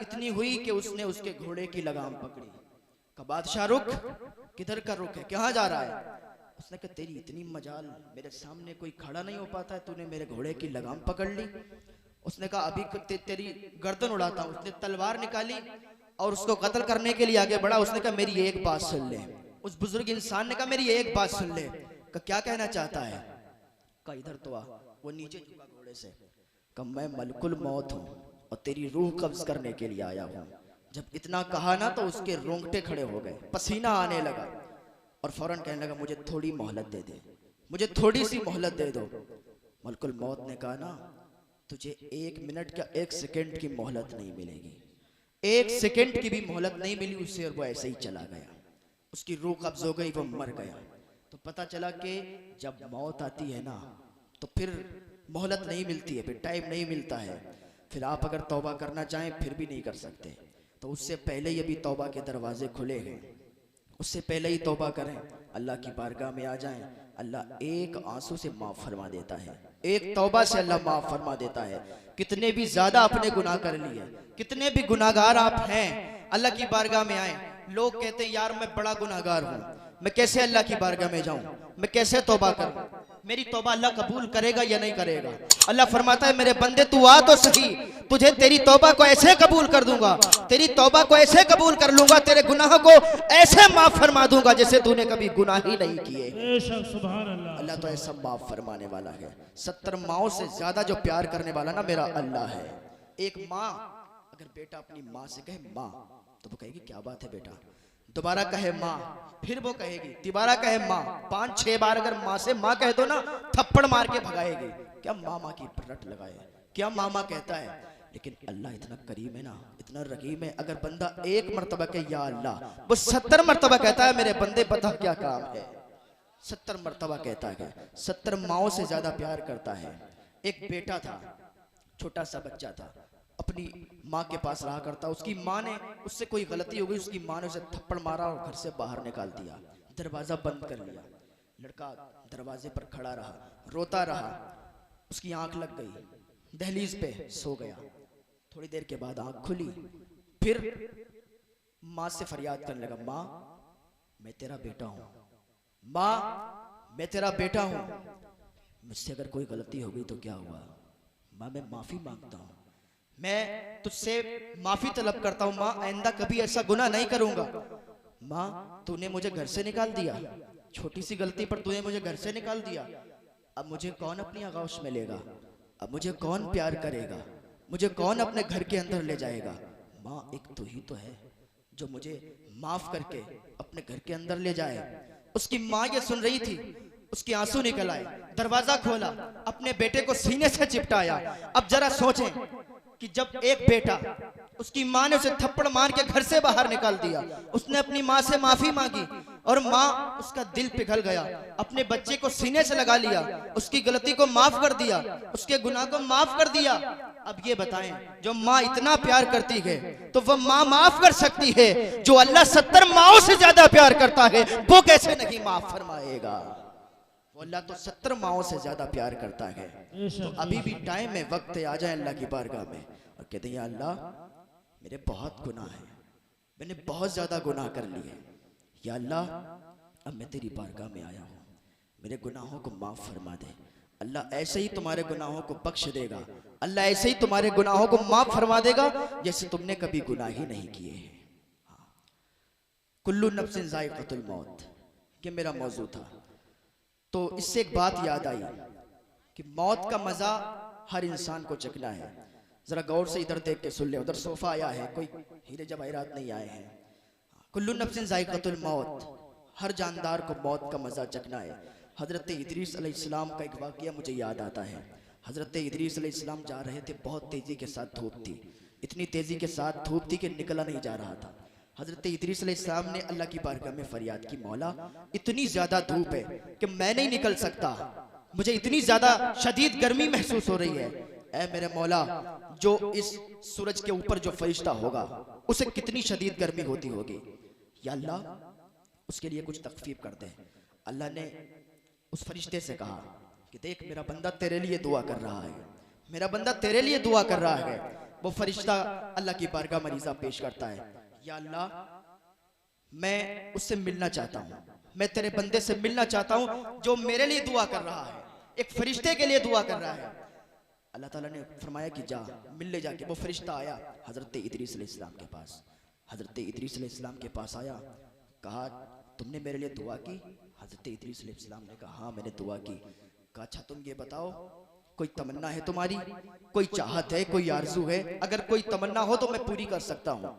इतनी हुई कि उसने उसके घोड़े की लगाम पकड़ी। कहा बादशाह रुक, किधर का रुक है, कहाँ जा रहा है? उसने कहा तेरी इतनी मजाल, मेरे सामने कोई खड़ा नहीं हो पाता है, तूने मेरे घोड़े की लगाम पकड़ ली। उसने कहा अभी तेरी गर्दन उड़ाता हूँ। उसने तलवार निकाली और उसको कत्ल करने के लिए आगे बढ़ा। उसने कहा मेरी एक बात सुन ले। उस बुजुर्ग इंसान ने कहा मेरी एक बात सुन ले। कहा क्या कहना चाहता है? कहा इधर तो आ। वो नीचे झुका घोड़े से। कहा मैं मलकुल मौत हूँ और तेरी रूह कब्ज करने के लिए आया हूँ। जब इतना कहा ना तो उसके रोंगटे खड़े हो गए, पसीना आने लगा और फौरन कहने लगा मुझे थोड़ी मोहलत दे दे, मुझे थोड़ी सी मोहलत दे दो। मलकुल मौत ने कहा ना तुझे 1 मिनट का 1 सेकंड की मोहलत नहीं मिलेगी। 1 सेकंड की भी मोहलत नहीं मिली उससे और वो ऐसे ही चला गया। उसकी रूह कब्ज हो गई, वो मर गया। तो पता चला कि जब मौत आती है ना तो फिर मोहलत नहीं मिलती है, फिर टाइम नहीं मिलता है। फिर आप अगर तौबा करना चाहें फिर भी नहीं कर सकते। तो उससे पहले ही अभी तौबा के दरवाजे खुले हैं, उससे पहले ही तौबा करें, अल्लाह की बारगाह में आ जाएं। अल्लाह एक आंसू से माफ़ फरमा देता है, एक तौबा से अल्लाह माफ़ फरमा देता है। कितने भी ज़्यादा आपने गुनाह कर लिए, कितने भी गुनाहगार आप हैं, अल्लाह की बारगाह में आए। लोग कहते हैं यार मैं बड़ा गुनाहगार हूँ, मैं कैसे अल्लाह की बारगाह में जाऊँ, मैं कैसे तौबा करूँ, मेरी तौबा अल्लाह कबूल करेगा या नहीं करेगा? अल्लाह फरमाता है मेरे बंदे तू आ तो सही, तुझे तेरी तौबा को ऐसे कबूल कर दूंगा, तेरी तौबा को ऐसे कबूल कर लूंगा, तेरे गुनाह को ऐसे माफ फरमा दूंगा जैसे तूने कभी गुनाह ही नहीं किए। अल्लाह तो ऐसा माफ फरमाने वाला है। 70 माओं से ज्यादा जो प्यार करने वाला ना मेरा अल्लाह है। एक माँ अगर बेटा अपनी माँ से कहे माँ तो वो कहेगी क्या बात है बेटा, दोबारा कहे माँ फिर वो कहेगी, दोबारा कहे माँ, 5-6 बार अगर माँ से माँ कह दो ना थप्पड़ मार के भगाएगी। क्या मामा की रट लगाए, क्या मामा कहता है। लेकिन अल्लाह इतना करीम है ना, इतना रहीम है। अगर बंदा एक मर्तबा कहे या अल्लाह, वो 70 मर्तबा कहता है मेरे बंदे बता क्या काम है। 70 मर्तबा कहता है, 70 माओं से ज्यादा प्यार करता है। एक बेटा था, छोटा सा बच्चा था, अपनी माँ के पास रहा करता। उसकी माँ ने, उससे कोई गलती हो गई, उसकी माँ ने उसे थप्पड़ मारा और घर से बाहर निकाल दिया, दरवाजा बंद कर लिया। लड़का दरवाजे पर खड़ा रहा, रोता रहा। उसकी आंख लग गई, दहलीज पे सो गया। थोड़ी देर के बाद आंख खुली, फिर माँ से फरियाद करने लगा, माँ मैं तेरा बेटा हूँ, माँ मैं तेरा बेटा हूँ, मुझसे अगर कोई गलती हो गई तो क्या हुआ, माँ मैं माफी मांगता हूँ, मैं तुझसे माफी तलब करता हूँ माँ, आइंदा कभी ऐसा गुनाह नहीं करूंगा। माँ तूने मुझे घर से निकाल दिया, छोटी सी गलती पर तूने मुझे घर से निकाल दिया, अब मुझे कौन अपनी आगोश में लेगा, अब मुझे कौन प्यार करेगा, मुझे कौन अपने घर के अंदर ले जाएगा। माँ एक तू ही तो है जो मुझे माफ करके अपने घर के अंदर ले जाए। उसकी माँ ये सुन रही थी, उसके आंसू निकल आए, दरवाजा खोला, अपने बेटे को सीने से चिपटाया। अब जरा सोचें कि जब एक बेटा, उसकी माँ ने उसे थप्पड़ मार के घर से बाहर निकाल दिया, उसने अपनी माँ से माफी मांगी और माँ, उसका दिल पिघल गया, अपने बच्चे को सीने से लगा लिया, उसकी गलती को माफ कर दिया, उसके गुनाह को माफ कर दिया। अब ये बताएं, जो माँ इतना प्यार करती है तो वह माँ माफ कर सकती है, जो अल्लाह 70 माओं से ज्यादा प्यार करता है वो कैसे नहीं माफ फरमाएगा। वो अल्लाह तो 70 माओं से ज्यादा प्यार करता है। तो अभी भी टाइम है, वक्त है, आ जाए अल्लाह की बारगाह में और कहते हैं अल्लाह मेरे बहुत गुनाह है, मैंने बहुत ज्यादा गुनाह कर लिए, या अल्लाह अब मैं तेरी बारगाह में आया हूँ, मेरे गुनाहों को माफ फरमा दे। अल्लाह ऐसे ही तुम्हारे गुनाहों को बख्श देगा, अल्लाह ऐसे ही तुम्हारे गुनाहों को माफ फरमा देगा जैसे तुमने कभी गुनाह ही नहीं किए हैं। कुल्लू नफ्सिन ज़ाइक़तुल मौत, ये मेरा मौजू था। तो इससे एक बात याद आई कि मौत का मजा हर इंसान को चखना है। जरा गौर से इधर देख के सुन ले, उधर सोफा आया है, कोई हीरे जवाहिरात नहीं आए हैं। कुल्लू नफ्सिन ज़ाइक़तुल मौत, हर जानदार को मौत का मजा चखना है। हजरत इदरीस अलैहिस्सलाम का एक वाक़या मुझे याद आता है। हजरत इदरीस अलैहिस्सलाम जा रहे थे, बहुत तेजी के साथ धूप थी, इतनी तेजी के साथ धूप थी कि निकला नहीं जा रहा था। हजरत इदरीस अलैहिस्सलाम ने अल्लाह की बारगाह में फरियाद की, मौला इतनी ज्यादा धूप है कि मैं नहीं निकल सकता, मुझे इतनी ज्यादा शदीद गर्मी महसूस हो रही है। ऐ मेरे मौला, जो इस सूरज के ऊपर जो फरिश्ता होगा उसे कितनी शदीद गर्मी होती होगी, या अल्लाह उसके लिए कुछ तखफीफ कर दे। अल्लाह ने उस फरिश्ते से कहा कि देख मेरा बंदा तेरे लिए दुआ कर रहा है, मेरा बंदा तेरे लिए दुआ कर रहा है, वो फरिश्ता अल्लाह की बारगाह में मरीज़ा पेश करता है, या अल्लाह मैं उससे मिलना चाहता हूँ, मैं तेरे बंदे से मिलना चाहता हूँ जो मेरे लिए दुआ कर रहा है, एक फरिश्ते के लिए दुआ कर रहा है। अल्लाह ताला ने फरमाया कि जा मिल ले जाके। वो फरिश्ता आया हज़रत इदरीस अलैहिस्सलाम के पास। हज़रत इदरीस अलैहिस्सलाम के पास आया, कहा तुमने मेरे लिए दुआ की? हज़रत इदरीस अलैहिस्सलाम ने कहा हाँ मैंने दुआ की। कहा अच्छा तुम ये बताओ कोई तमन्ना है तुम्हारी, कोई चाहत है, कोई आरज़ू है? अगर कोई तमन्ना हो तो मैं पूरी कर सकता हूँ।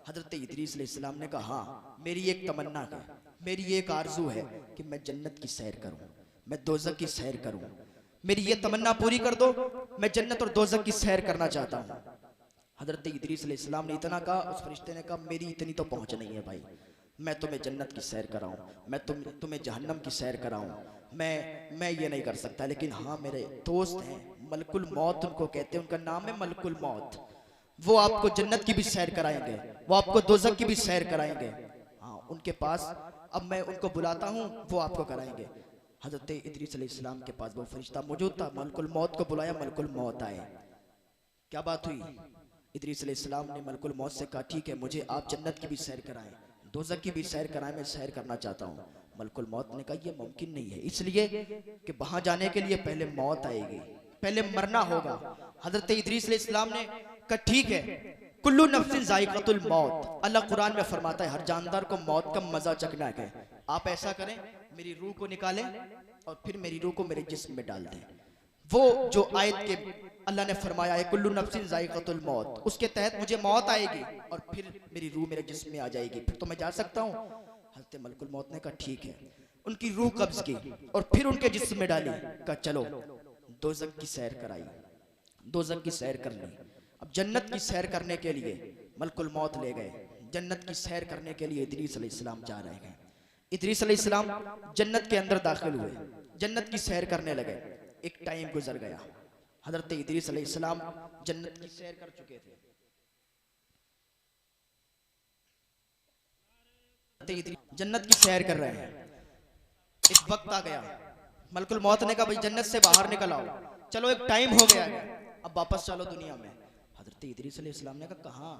हज़रत इदरीस अलैहिस्सलाम ने कहा हाँ मेरी एक तमन्ना है, मेरी एक आरज़ू है कि मैं जन्नत की सैर करूँ, मैं दोज़ख की सैर करूँ, मेरी ये तमन्ना पूरी कर दो, मैं जन्नत और दोज़ख की सैर करना चाहता हूँ। हज़रत इदरीस अलैहिस्सलाम ने इतना कहा, उस फरिश्ते ने कहा मेरी इतनी तो पहुँच नहीं है भाई, मैं तुम्हें जन्नत की सैर कराऊँ, मैं तुम्हें जहन्नम की सैर कराऊँ, मैं ये नहीं कर सकता। लेकिन हाँ मेरे दोस्त हैं मलकुल मौत उनको कहते हैं, उनका नाम है मलकुल मौत, वो आपको जन्नत की भी सैर कराएंगे, वो आपको दोज़ख की भी सैर कराएंगे। हाँ उनके पास अब मैं उनको बुलाता हूँ, वो आपको कराएंगे। हज़रत इदरीस अलैहिस्सलाम के पास वो फरिश्ता मौजूद था, मलकुल मौत को बुलाया, मलकुल मौत आए। क्या बात हुई? इदरीस अलैहिस्सलाम ने मलकुल मौत से कहा ठीक है मुझे आप जन्नत की भी सैर कराएं, दोज़ख की भी सैर कराएं, मैं सैर करना चाहता हूँ। मलकुल मौत ने कहा यह मुमकिन नहीं है, इसलिए कि वहां जाने के लिए पहले मौत आएगी, पहले मरना होगा। हज़रत इदरीस अलैहिस्सलाम ने कहा ठीक है, कुल्लू नफ्सिन ज़ाइक़तुल मौत, अल्लाह कुरान में फरमाता है हर जानदार को मौत का मजा चखना है। आप ऐसा करें मेरी रूह को निकालें और फिर मेरी रूह को मेरे जिस्म में डाल दें। वो जो आयत के अल्लाह ने फरमाया है कुल्लू नफ्सिन ज़ाइक़तुल मौत, उसके तहत मुझे मौत आएगी और फिर मेरी रूह मेरे जिस्म में आ जाएगी, फिर तो मैं जा सकता हूँ। हज़रत मलकुल मौत ने कहा ठीक है। उनकी रूह कब्ज की और फिर उनके जिस्म में डाली, कहा चलो दोज़ख की सैर कराई, दोज़ख की सैर कर ली। अब जन्नत की सैर करने के लिए मलकुल मौत ले गए, जन्नत की सैर करने के लिए इदरीस अलैहिस्सलाम जा रहे हैं। इदरीस अलैहिस्सलाम जन्नत के अंदर दाखिल हुए, जन्नत की सैर करने लगे। एक टाइम गुजर गया, हज़रत इदरीस अलैहिस्सलाम जन्नत की सैर कर चुके थे। जन्नत की सैर कर रहे हैं, एक वक्त आ गया, मलकुल मौत ने कहा भाई जन्नत से बाहर निकल आओ, चलो एक टाइम हो गया है, अब वापस चलो दुनिया में। हज़रत इदरीस अलैहिस्सलाम ने कहा कहाँ,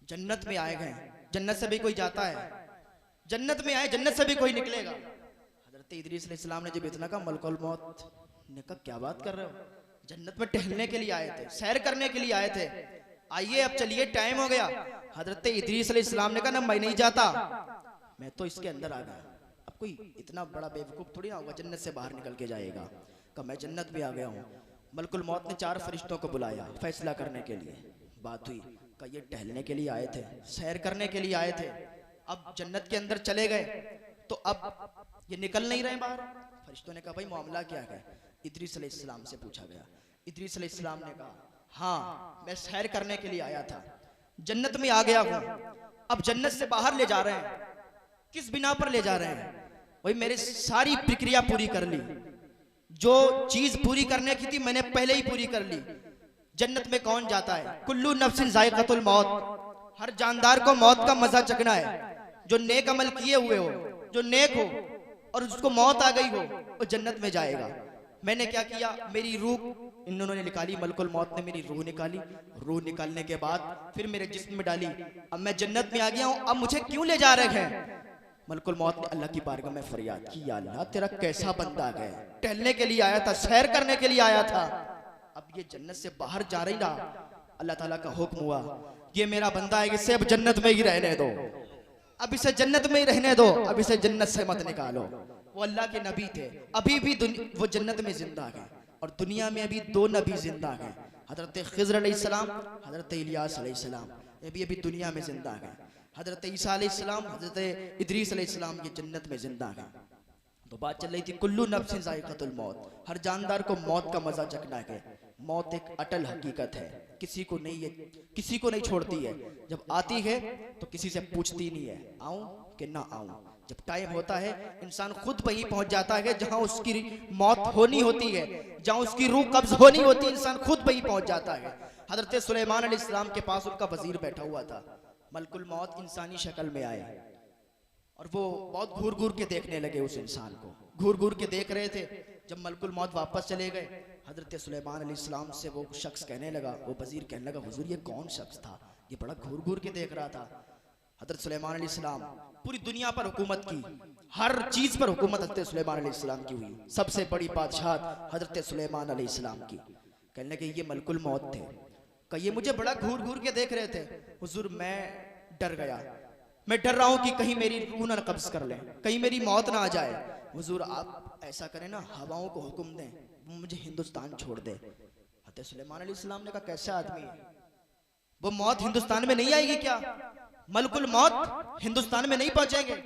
जन्नत में आए गए, जन्नत से भी कोई जाता है, जन्नत में आए जन्नत से भी कोई निकलेगा। हज़रत इदरीस अलैहिस्सलाम ने जब इतना कहा मलकुल मौत ने कहा क्या बात कर रहे हो, जन्नत में टहलने के लिए आए थे, सैर करने के लिए आए थे, आइए अब चलिए टाइम हो गया। हज़रत इदरीस अलैहिस्सलाम ने कहा ना मैं नहीं जाता, मैं तो इसके अंदर आ गया। अब कोई इतना बड़ा बेवकूफ़ थोड़ी ना होगा जन्नत से बाहर निकल के जाएगा। कहा मैं जन्नत में आ गया हूँ। मलकुल मौत ने 4 फरिश्तों को बुलाया फैसला करने के लिए। बात हुई, कहा ये टहलने के लिए आए थे, सैर करने के लिए आए थे, अब जन्नत के अंदर चले गए तो अब ये निकल नहीं रहे बाहर। फरिश्तों ने कहा भाई मामला क्या है? इदरीस अलैहिस्सलाम से पूछा गया। इदरीस अलैहिस्सलाम ने कहा हाँ मैं सैर करने के लिए आया था, जन्नत में आ गया हूँ, अब जन्नत से बाहर ले जा रहे हैं। किस बिना पर ले जा रहे हैं? भाई मेरी सारी प्रक्रिया पूरी कर ली, जो चीज पूरी करने की थी मैंने पहले ही पूरी कर ली। जन्नत में कौन जाता है? कुल्लू नफ्सिन ज़ाइक़तुल मौत, हर जानदार को मौत का मजा चखना है। जो नेक अमल किए हुए हो, जो नेक हो और उसको मौत आ गई हो, वो जन्नत में जाएगा। मैंने क्या किया, मेरी रूह इन्होंने निकाली, मलकुल मौत ने मेरी रूह निकाली, रूह निकालने के बाद फिर मेरे जिस्म में डाली। अब मैं जन्नत में आ गया हूँ, अब मुझे क्यों ले जा रहे हैं? मलकुल मौत ने अल्लाह की बारगाह में फरियाद की, या अल्लाह तेरा कैसा बंदा है, टहलने के लिए आया था, सैर करने के लिए आया था, अब ये जन्नत से बाहर जा रही ना। अल्लाह ताला का हुक्म हुआ, ये मेरा बंदा है, इसे अब जन्नत में ही रहने दो, अब इसे जन्नत में ही रहने दो, अब इसे जन्नत से मत निकालो। वो अल्लाह के नबी थे, अभी भी वो जन्नत में जिंदा है और दुनिया में अभी 2 नबी जिंदा हैं, हजरत खिज़र अलैहिस्सलाम, हजरत इलियास अलैहिस्सलाम, ये भी अभी दुनिया में जिंदा हैं। हजरत ईसा अलैहिस्सलाम, हजरत इदरीस अलैहिस्सलाम ये जन्नत में जिंदा हैं। तो बात चल रही थी कुल्लू नफ्सिन ज़ाइक़तुल मौत, हर जानदार को मौत का मजा चखना है। मौत एक अटल हकीकत है, किसी को नहीं छोड़ती है। जब आती है तो किसी से पूछती नहीं है आऊं कि ना आऊं। जब टाइम होता है इंसान खुद वहीं पहुंच जाता है जहां उसकी मौत होनी होती है, जहां उसकी रूह कब्ज होनी होती है, इंसान खुद वहीं पहुंच जाता है। हजरत सुलेमान अलैहिस्सलाम के पास उनका वजीर बैठा हुआ था, मलकुल मौत इंसानी शक्ल में आए और वो बहुत घूर घूर के देखने लगे उस इंसान को, घूर घूर के देख रहे थे। जब मलकुल मौत वापस चले गए, हजरत सुलेमान अलैहिस्सलाम से वो शख्स कहने लगा, वो वजीर कहने लगा, हुजूर ये कौन शख्स था, ये बड़ा घूर घूर के देख रहा था। हजरत सुलेमान अलैहिस्सलाम पूरी दुनिया पर हुकूमत की, हर चीज पर हुकूमत हजरत सुलेमान अलैहिस्सलाम की हुई, सबसे बड़ी बादशाह हजरत सुलेमान अलैहिस्सलाम की। कहने लगे ये मलकुल मौत थे, कि ये मुझे बड़ा घूर घूर के देख रहे थे। हुजूर मैं डर गया, मैं डर रहा हूं कि कहीं मेरी रूह ना कब्ज कर लें, कहीं मेरी मौत ना आ जाए। हुजूर आप ऐसा करें ना, हवाओं को हुक्म दें मुझे हिंदुस्तान छोड़ दे। हजरत सुलेमान अलैहिस्सलाम ने कहा कैसा आदमी है, वो मौत हिंदुस्तान में नहीं आएगी क्या? मलकुल मौत हिंदुस्तान में नहीं पहुंचेंगे,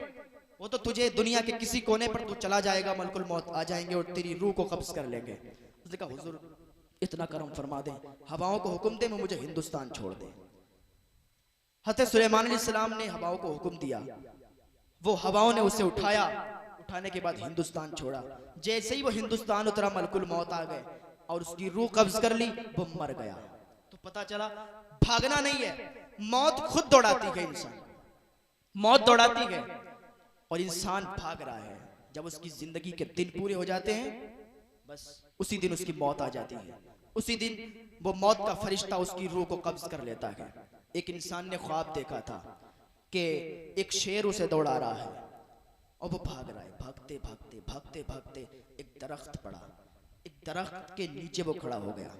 वो तो तुझे दुनिया के किसी कोने पर तू चला जाएगा, मलकुल मौत आ जाएंगे और तेरी रूह को कब्ज कर लेंगे। उसने कहा हुजूर इतना करम फरमा दें, हवाओं को हुक्म दें मुझे हिंदुस्तान छोड़ दे। हजरत सुलेमान अलैहिस्सलाम ने हवाओं को हुक्म दिया, वो हवाओं ने उसे उठाया, उठाने के बाद हिंदुस्तान छोड़ा। जैसे ही वो हिंदुस्तान उतरा मलकुल मौत आ गए और उसकी रूह कब्ज कर ली, वो मर गया। तो पता चला भागना नहीं है, मौत खुद दौड़ाती है, इंसान मौत दौड़ाती है और इंसान भाग रहा है। जब उसकी जिंदगी के दिन पूरे हो जाते हैं बस उसी दिन उसकी मौत आ जाती है, उसी दिन वो मौत का फरिश्ता उसकी रूह को कब्ज कर लेता है। एक इंसान ने ख्वाब देखा था कि एक शेर उसे दौड़ा रहा है और वो भाग रहा है, भागते भागते भागते भागते एक दरख्त पड़ा, एक दरख्त के नीचे वो खड़ा हो गया।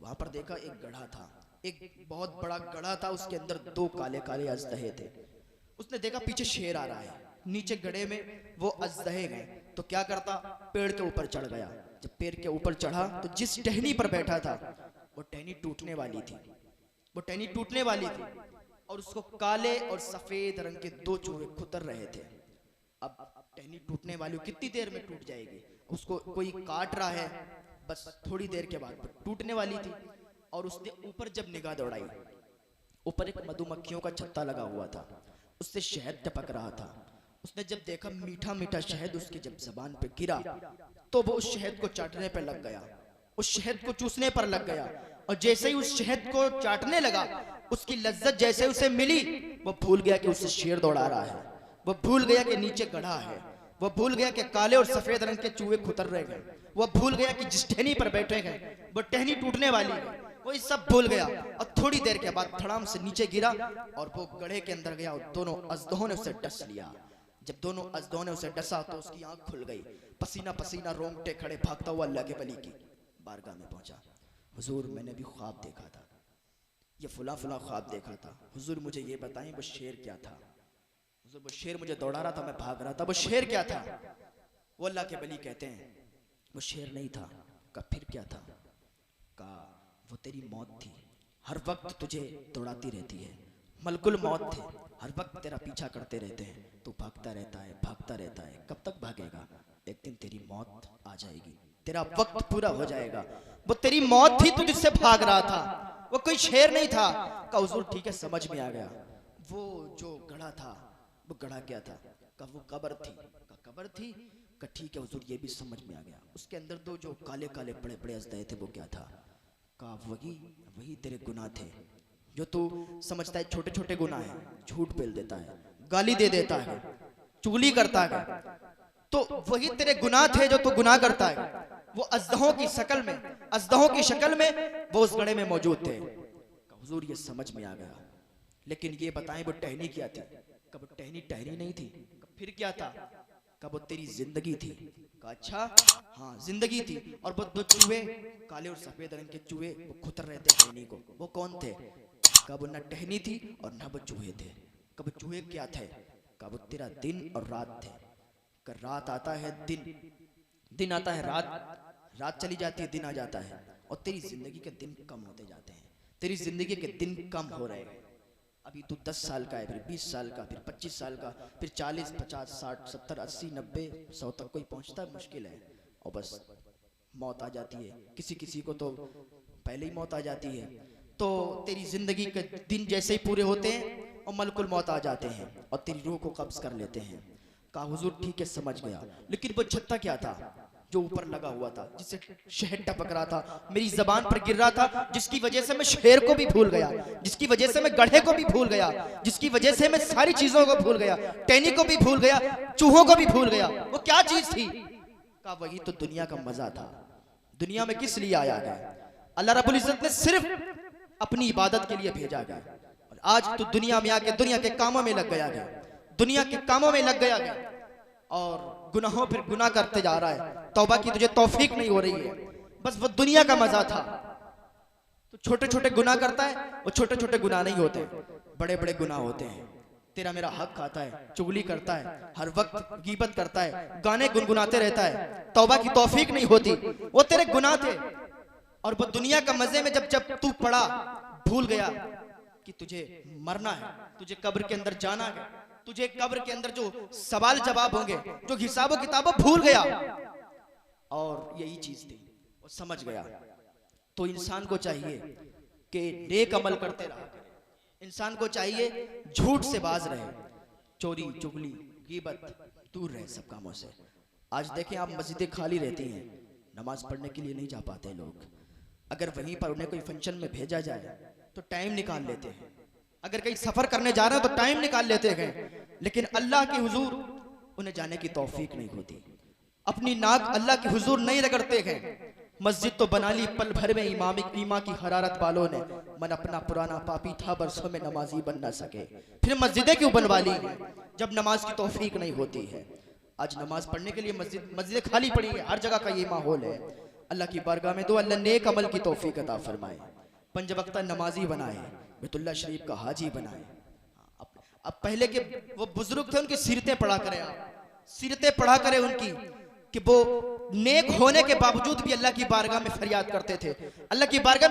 वहां पर देखा एक गड्ढा था, एक बहुत बड़ा गड्ढा था, उसके अंदर दो काले काले अजदहे थे। उसने देखा पीछे शेर आ रहा है, नीचे गड्ढे में वो अजदहे गए तो क्या करता, पेड़ के ऊपर चढ़ गया। जब पेड़ के ऊपर चढ़ा तो जिस टहनी पर बैठा था वो टहनी टूटने वाली थी, वो टहनी टूटने वाली थी और उसको काले और सफेद रंग के दो चूहे खुतर रहे थे। अब टहनी टूटने वाली कितनी देर में टूट जाएगी, उसको कोई काट रहा है, बस थोड़ी देर के बाद टूटने वाली थी। और उसने ऊपर जब निगाह दौड़ाई, ऊपर एक मधुमक्खियों का छत्ता लगा हुआ था, उससे शहद टपक रहा था। उसने जब देखा मीठा मीठा शहद उसकी जब जबान पे गिरा तो वो उस शहद को चाटने पर लग गया, उस शहद को चूसने पर लग गया। और जैसे ही उस शहद को चाटने लगा, उसकी लज्जत जैसे उसे मिली, वो भूल गया कि उसे शेर दौड़ा रहा है, वो भूल गया कि नीचे गड्ढा है, वो भूल गया कि काले और सफेद रंग के चूहे खुतर रह गए, वो भूल गया कि जिस टहनी पर बैठे गए वो टहनी टूटने वाली है, वो ये सब भूल गया। और थोड़ी देर के बाद धड़ाम से नीचे गिरा और वो गड्ढे के अंदर गया और दोनों अजदहों ने उसे डस लिया। जब दोनों अजदहों ने उसे डसा तो उसकी आंख खुल गई, पसीना पसीना रोंगटे खड़े भागता हुआ अल्लाह के वली की बारगाह में पहुंचा। हुजूर मैंने भी ख्वाब देखा था, ये फुला फुला ख्वाब देखा था, हुजूर मुझे ये बताएं वो शेर क्या था। हुजूर वो शेर मुझे दौड़ा रहा था, मैं भाग रहा था, वो शेर क्या था? वो अल्लाह के वली कहते हैं वो शेर नहीं था। का फिर क्या था? का वो तेरी मौत थी, हर वक्त तुझे दौड़ाती रहती है, मलकुल मौत थे, हर वक्त तेरा पीछा करते रहते हैं, तू भागता रहता है भागता रहता है, कब तक भागेगा? एक दिन तेरी मौत आ जाएगी, तेरा वक्त पूरा हो जाएगा। वो तेरी मौत थी, तू जिससे भाग रहा था, वो कोई शेर नहीं था। का हुजूर ठीक है समझ में आ गया, वो जो गड्ढा था वो गड्ढा क्या था? का वो कब्र थी। का कब्र थी? का ठीक है हुजूर ये भी समझ में आ गया। उसके अंदर दो जो काले काले बड़े बड़े अजदहे थे वो क्या था? का वही तेरे गुनाह थे जो तू समझता है छोटे छोटे गुनाह है, झूठ बोल देता है, गाली दे देता है, चुगली करता है, तो वही तेरे गुनाह थे जो तू गुनाह करता है। वो अजदहों की शक्ल में, अजदहों की शक्ल में वो उस गड्ढे में मौजूद थे। हुजूर ये समझ में आ गया, लेकिन ये बताएं वो टहनी क्या थी? कब टहनी टहनी नहीं थी, फिर क्या था? कब वो तेरी जिंदगी थी? का अच्छा हाँ जिंदगी थी। और वो दो चूहे काले और सफेद रंग के चूहे वो खुतर रहे थे टहनी को, वो कौन थे? कब न टहनी थी और न वो चूहे थे। कब चूहे क्या थे? कब वो तेरा दिन और रात थे। कर रात आता है दिन आता है रात चली जाती है, दिन आ जाता है और तेरी जिंदगी के दिन कम होते जाते हैं, तेरी जिंदगी के दिन कम हो रहे हैं। अभी तू 10 साल का है, फिर 20 साल का, फिर 25 साल का, फिर 40, 50, 60, 70, 80, 90, 100 तक कोई पहुंचता है मुश्किल है। और बस मौत आ जाती है, किसी किसी को तो पहले ही मौत आ जाती है। तो तेरी जिंदगी के दिन जैसे ही पूरे होते हैं और मलकुल मौत आ जाते हैं और तेरी रूह को कब्ज कर लेते हैं। कहा हुजूर ठीक है समझ गया, लेकिन वो छत्ता क्या था जो ऊपर लगा हुआ था, जिससे शहद टपक रहा था, मेरी जबान पर गिर रहा था, जिसकी वजह से मैं शेर को भी भूल गया, जिसकी वजह से मैं गड्ढे को भी भूल गया, जिसकी वजह से मैं सारी चीजों को भूल गया, टहनी को भी भूल गया, चूहों को भी भूल गया। वो क्या चीज थी? कहा वही तो दुनिया का मजा था, दुनिया में किस लिए आया गया? अल्लाह रब्बुल इज्जत ने सिर्फ अपनी इबादत के लिए भेजा गया। और आज तो दुनिया में आके दुनिया के कामों में लग गया, दुनिया के कामों में लग गया और गुनाहों पर गुनाह करते जा रहा है। तौबा की तुझे तौफीक नहीं हो रही है, बस वो दुनिया का मजा था। तो छोटे छोटे गुनाह करता है, वो छोटे छोटे गुनाह नहीं होते, बड़े बड़े गुनाह होते हैं। तेरा मेरा हक खाता है, चुगली करता है, हर वक्त गीबत करता है, गाने गुनगुनाते रहता है, तौबा की तौफीक नहीं होती। वो तेरे गुनाह थे और वो दुनिया का मजे में जब जब तू पड़ा, भूल गया कि तुझे मरना है, तुझे कब्र के अंदर जाना है, तुझे कब्र के अंदर जो सवाल जवाब होंगे, जो हिसाब किताब, भूल गया। और यही चीज थी, वो समझ गया। तो इंसान को चाहिए कि नेक अमल करते रहा करे। इंसान को चाहिए झूठ से बाज रहे, चोरी चुगली गीबत दूर रहे सब कामों से। आज देखें आप, मस्जिदें खाली रहती हैं, नमाज पढ़ने के लिए नहीं जा पाते लोग। अगर वहीं पर उन्हें कोई फंक्शन में भेजा जाए तो टाइम निकाल लेते हैं, अगर कहीं सफर करने जा रहे हैं तो टाइम निकाल लेते हैं, लेकिन अल्लाह के हुजूर उन्हें जाने की तौफीक नहीं होती। अपनी नाक अल्लाह के हुजूर नहीं रगड़ते हैं। मस्जिद तो बना ली पल भर में ईमा की हरारत वालों ने, मन अपना पुराना पापी था बरसों में नमाजी बन ना सके। फिर मस्जिदें क्यों बनवा ली जब नमाज की तौफीक नहीं होती है? आज नमाज पढ़ने के लिए मस्जिदें खाली पड़ी है, हर जगह का ये माहौल है। अल्लाह की बारगाह में दो अल्लाह नेक अमल की तौफीक अता फरमाए, पंज वक्ता नमाजी बनाए, बैतुल्लाह शरीफ का हाजी बनाए। अब पहले के वो बुजुर्ग थे, उनकी सीरतें पढ़ा करें आप, सीरतें पढ़ा करें उनकी, कि वो नेक होने के बावजूद भी अल्लाह की बारगाह में फरियाद करते थे। अल्लाह की बारगाह